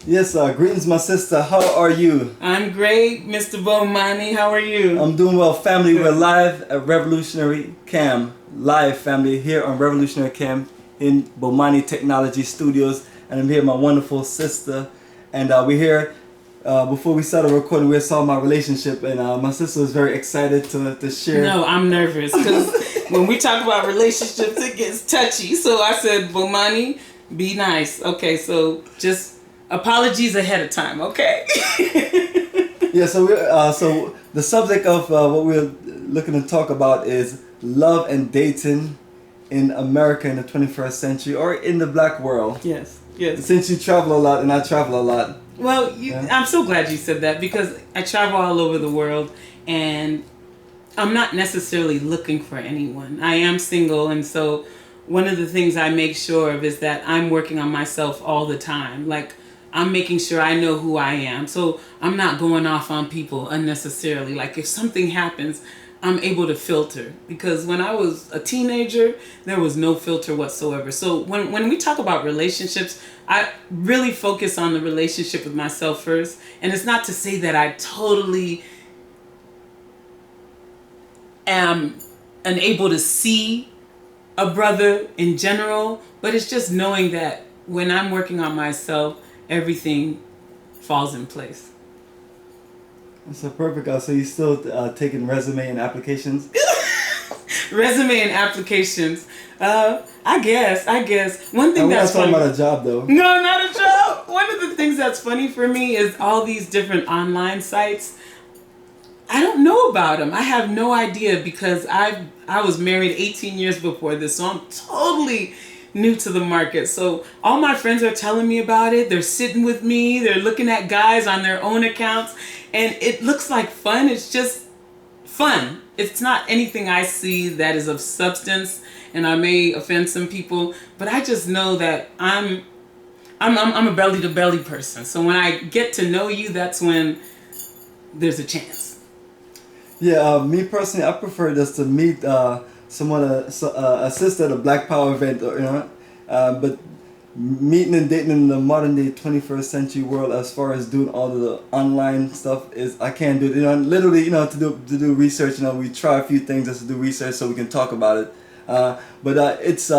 Yes, greetings, my sister. How are you? I'm great, Mr. Bomani. How are you? I'm doing well, family. We're live at Revolutionary Cam. Live, family, here on Revolutionary Cam in Bomani Technology Studios. And I'm here with my wonderful sister. And we're here, before we started recording, we saw my relationship. And my sister was very excited to share. No, I'm nervous because when we talk about relationships, it gets touchy. So I said, Bomani, be nice. Okay, so just apologies ahead of time, okay? Yeah, so the subject of what we're looking to talk about is love and dating in America in the 21st century or in the black world. Yes, yes. Since you travel a lot and I travel a lot. Well, I'm so glad you said that because I travel all over the world and I'm not necessarily looking for anyone. I am single, and so one of the things I make sure of is that I'm working on myself all the time. Like, I'm making sure I know who I am. So I'm not going off on people unnecessarily. Like, if something happens, I'm able to filter. Because when I was a teenager, there was no filter whatsoever. So when we talk about relationships, I really focus on the relationship with myself first. And it's not to say that I totally am unable to see a brother in general, but it's just knowing that when I'm working on myself, everything falls in place. So perfect. So you still taking resume and applications? Resume and applications. I guess. One thing We're that's not talking funny. about a job though. No, not a job. One of the things that's funny for me is all these different online sites. I don't know about them. I have no idea because I was married 18 years before this, so I'm totally new to the market. So all my friends are telling me about it. They're sitting with me. They're looking at guys on their own accounts, and it looks like fun. It's just fun. It's not anything I see that is of substance, and I may offend some people, but I just know that I'm a belly to belly person. So when I get to know you, that's when there's a chance. Yeah, me personally, I prefer just to meet someone, a sister at a Black Power event, or, but meeting and dating in the modern day 21st century world, as far as doing all of the online stuff, is I can't do it. Literally, to do research. We try a few things just to do research so we can talk about it. But it's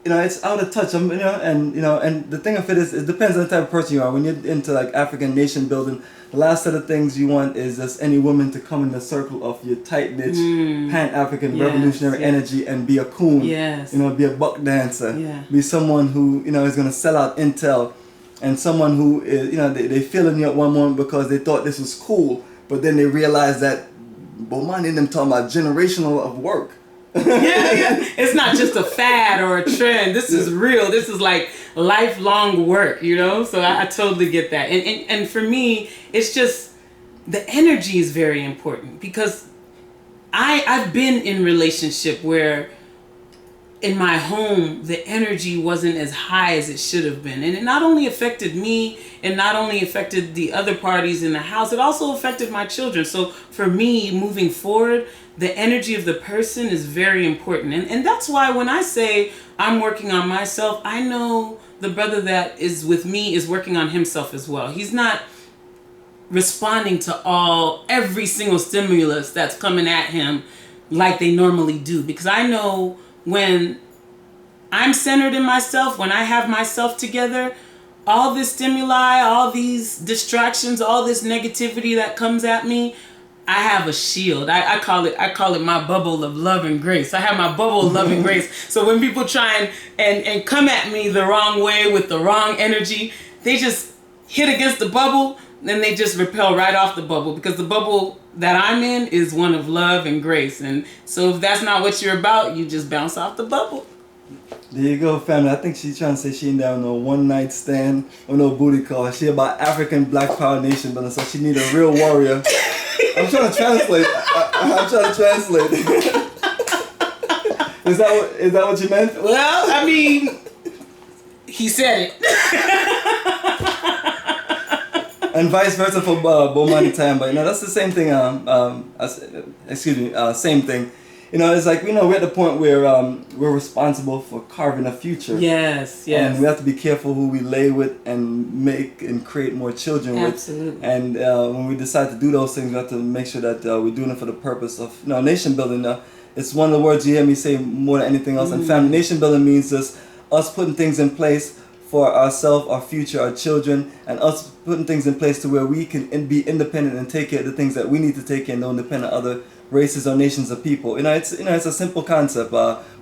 it's out of touch. And the thing of it is, it depends on the type of person you are. When you're into like African nation building, the last set of things you want is just any woman to come in the circle of your tight-knit, pan-African revolutionary energy and be a coon. Yes. Be a buck dancer. Yeah. Be someone who, is going to sell out intel, and someone who is, they feeling you at one moment because they thought this was cool, but then they realized that Bomani and them talking about generational of work. Yeah. It's not just a fad or a trend. This is real. This is like lifelong work, So I totally get that. And for me, it's just the energy is very important because I've been in relationship where in my home the energy wasn't as high as it should have been, and it not only affected me and not only affected the other parties in the house, it also affected my children. So for me, moving forward, the energy of the person is very important. And that's why when I say I'm working on myself, I know the brother that is with me is working on himself as well. He's not responding to every single stimulus that's coming at him like they normally do. Because I know when I'm centered in myself, when I have myself together, all this stimuli, all these distractions, all this negativity that comes at me, I have a shield. I call it my bubble of love and grace. I have my bubble of love and grace. So when people try and come at me the wrong way with the wrong energy, they just hit against the bubble, then they just repel right off the bubble, because the bubble that I'm in is one of love and grace. And so if that's not what you're about, you just bounce off the bubble. There you go, family. I think she's trying to say she ain't down no one night stand or no booty call. She about African Black Power Nation building, so she need a real warrior. I'm trying to translate. I'm trying to translate. Is that what you meant? Well, I mean, he said it. And vice versa for Bomani time, but that's the same thing. Same thing. it's like we're at the point where we're responsible for carving a future. Yes, And we have to be careful who we lay with and make and create more children with. Absolutely. And when we decide to do those things, we have to make sure that we're doing it for the purpose of nation building. It's one of the words you hear me say more than anything else. And family nation building means just us putting things in place for ourselves, our future, our children, and us putting things in place to where we can be independent and take care of the things that we need to take care and don't depend on other races or nations of people. It's a simple concept.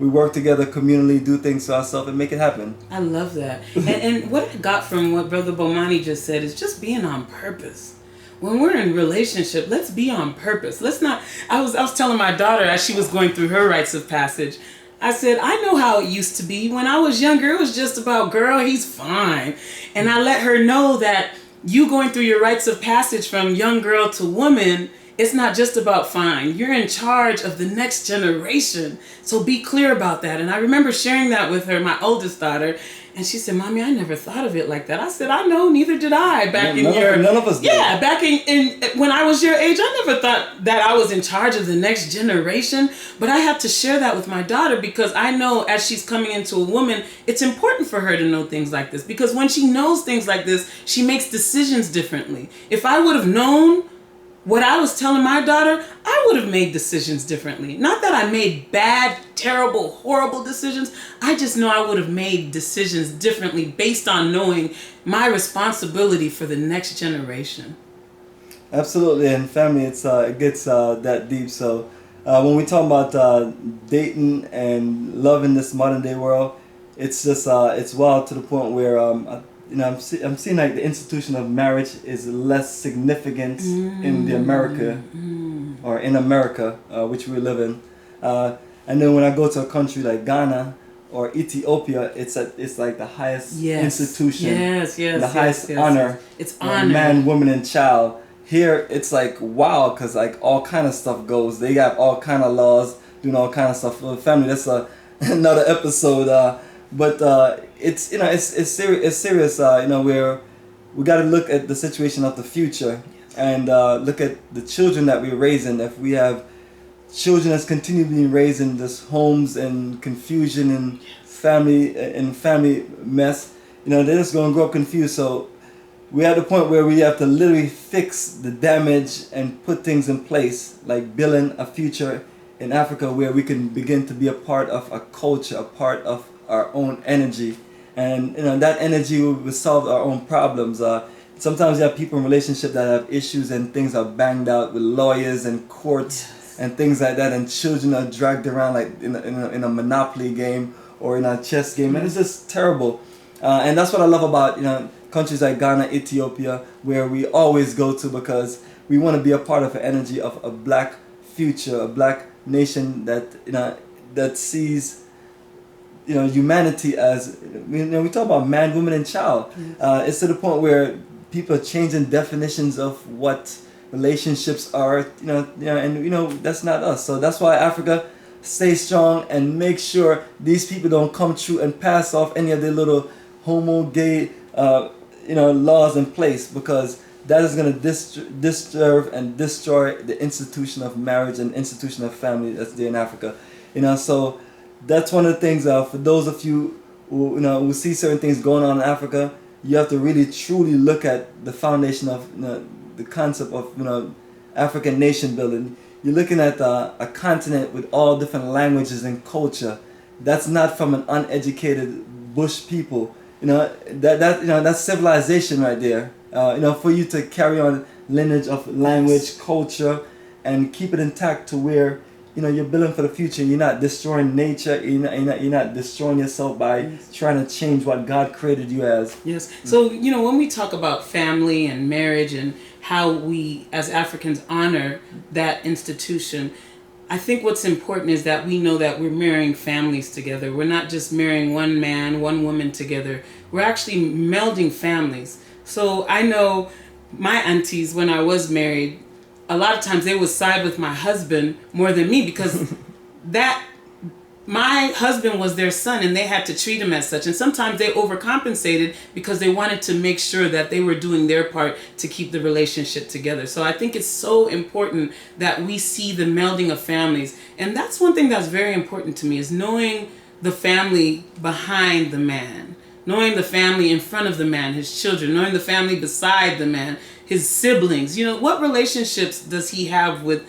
We work together communally, do things for ourselves, and make it happen. I love that. and what I got from what Brother Bomani just said is just being on purpose. When we're in relationship, let's be on purpose. Let's not. I was telling my daughter as she was going through her rites of passage, I said, I know how it used to be. When I was younger, it was just about, girl, he's fine. And I let her know that you going through your rites of passage from young girl to woman, it's not just about fine. You're in charge of the next generation. So be clear about that. And I remember sharing that with her, my oldest daughter. And she said, Mommy, I never thought of it like that. I said, I know, neither did I none of us did. Yeah, back in when I was your age, I never thought that I was in charge of the next generation. But I had to share that with my daughter because I know as she's coming into a woman, it's important for her to know things like this. Because when she knows things like this, she makes decisions differently. If I would have known what I was telling my daughter, I would have made decisions differently. Not that I made bad, terrible, horrible decisions. I just know I would have made decisions differently based on knowing my responsibility for the next generation. Absolutely, and family, it gets that deep. So when we talk about dating and love in this modern day world, it's just it's wild to the point where I'm seeing like the institution of marriage is less significant in the America or in America, which we live in. And then when I go to a country like Ghana or Ethiopia, it's like the highest institution, the highest honor. It's honor, man, woman, and child. Here it's like wow, cause like all kind of stuff goes. They got all kind of laws, doing all kind of stuff for the family. That's another episode. But it's serious. Where we got to look at the situation of the future and look at the children that we're raising. If we have children that's continually being raised in this homes and confusion and family mess, they're just gonna grow up confused. So we're at the point where we have to literally fix the damage and put things in place, like building a future in Africa where we can begin to be a part of a culture, a part of our own energy, and that energy will solve our own problems. Sometimes you have people in relationship that have issues and things are banged out with lawyers and courts and things like that, and children are dragged around like in a Monopoly game or in a chess game, and it's just terrible. And that's what I love about countries like Ghana, Ethiopia, where we always go to because we want to be a part of an energy of a black future, a black nation that sees humanity as we talk about man, woman, and child. It's to the point where people are changing definitions of what relationships are. And that's not us. So that's why Africa stays strong and make sure these people don't come through and pass off any of their little homo, gay, laws in place, because that is going to disturb and destroy the institution of marriage and institution of family that's there in Africa. So that's one of the things for those of you who see certain things going on in Africa, you have to really truly look at the foundation of the concept of African nation building. You're looking at a continent with all different languages and culture. That's not from an uneducated bush people. That's civilization right there. For you to carry on lineage of language, culture, and keep it intact to where you're building for the future. You're not destroying nature. You're not destroying yourself by trying to change what God created you as. Yes. So when we talk about family and marriage and how we as Africans honor that institution, I think what's important is that we know that we're marrying families together. We're not just marrying one man, one woman together. We're actually melding families. So I know my aunties, when I was married, a lot of times they would side with my husband more than me because my husband was their son and they had to treat him as such. And sometimes they overcompensated because they wanted to make sure that they were doing their part to keep the relationship together. So I think it's so important that we see the melding of families. And that's one thing that's very important to me, is knowing the family behind the man, knowing the family in front of the man, his children, knowing the family beside the man, his siblings. You know, what relationships does he have with,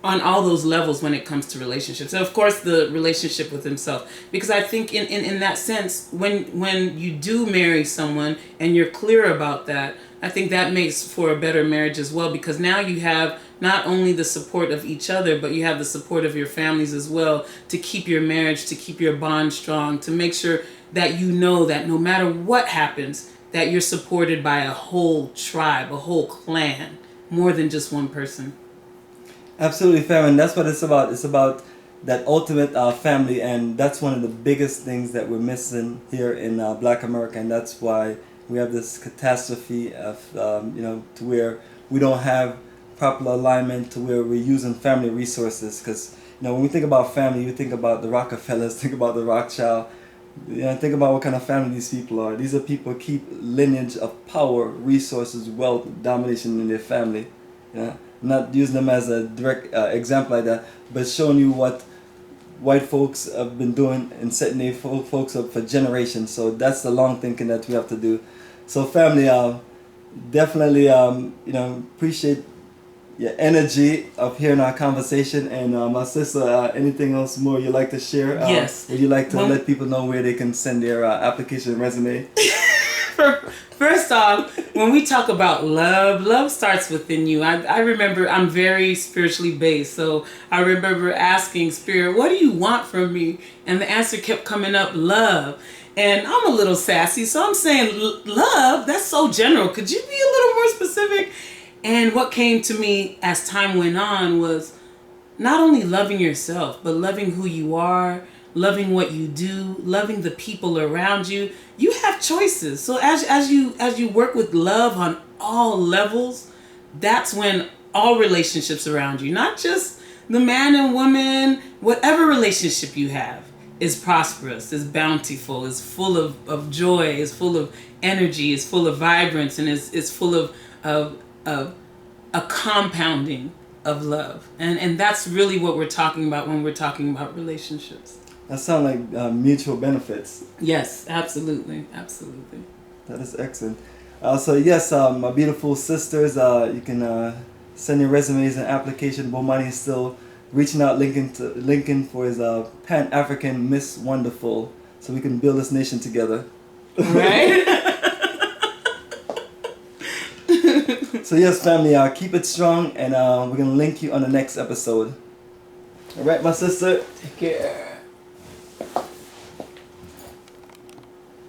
on all those levels when it comes to relationships? And of course the relationship with himself, because I think in that sense, when you do marry someone and you're clear about that, I think that makes for a better marriage as well, because now you have not only the support of each other, but you have the support of your families as well, to keep your marriage, to keep your bond strong, to make sure that you know that no matter what happens, that you're supported by a whole tribe, a whole clan, more than just one person. Absolutely, fam, and that's what it's about. It's about that ultimate family, and that's one of the biggest things that we're missing here in Black America, and that's why we have this catastrophe of, to where we don't have proper alignment, to where we're using family resources. Because, when we think about family, you think about the Rockefellers, think about the Rothschild, think about what kind of family these people are. These are people who keep lineage of power, resources, wealth, domination in their family. Not using them as a direct example like that, but showing you what white folks have been doing and setting their folks up for generations. So that's the long thinking that we have to do. So family, definitely, appreciate your energy of hearing our conversation. And my sister, anything else more you'd like to share? Yes. Would you like to let people know where they can send their application and resume? First off, when we talk about love starts within you. I remember, I'm very spiritually based, so I remember asking Spirit, what do you want from me? And the answer kept coming up, love. And I'm a little sassy, so I'm saying, love? That's so general. Could you be a little more specific? And what came to me as time went on was not only loving yourself, but loving who you are, loving what you do, loving the people around you. You have choices. So as you work with love on all levels, that's when all relationships around you, not just the man and woman, whatever relationship you have, is prosperous, is bountiful, is full of joy, is full of energy, is full of vibrance, and is full of a compounding of love. And that's really what we're talking about when we're talking about relationships. That sounds like mutual benefits. Yes, absolutely. Absolutely. That is excellent. So yes, my beautiful sisters, you can send your resumes and application. Bomani is still reaching out Lincoln for his Pan-African Miss Wonderful, so we can build this nation together. Right? So yes, family, keep it strong, and we're going to link you on the next episode. All right, my sister? Take care.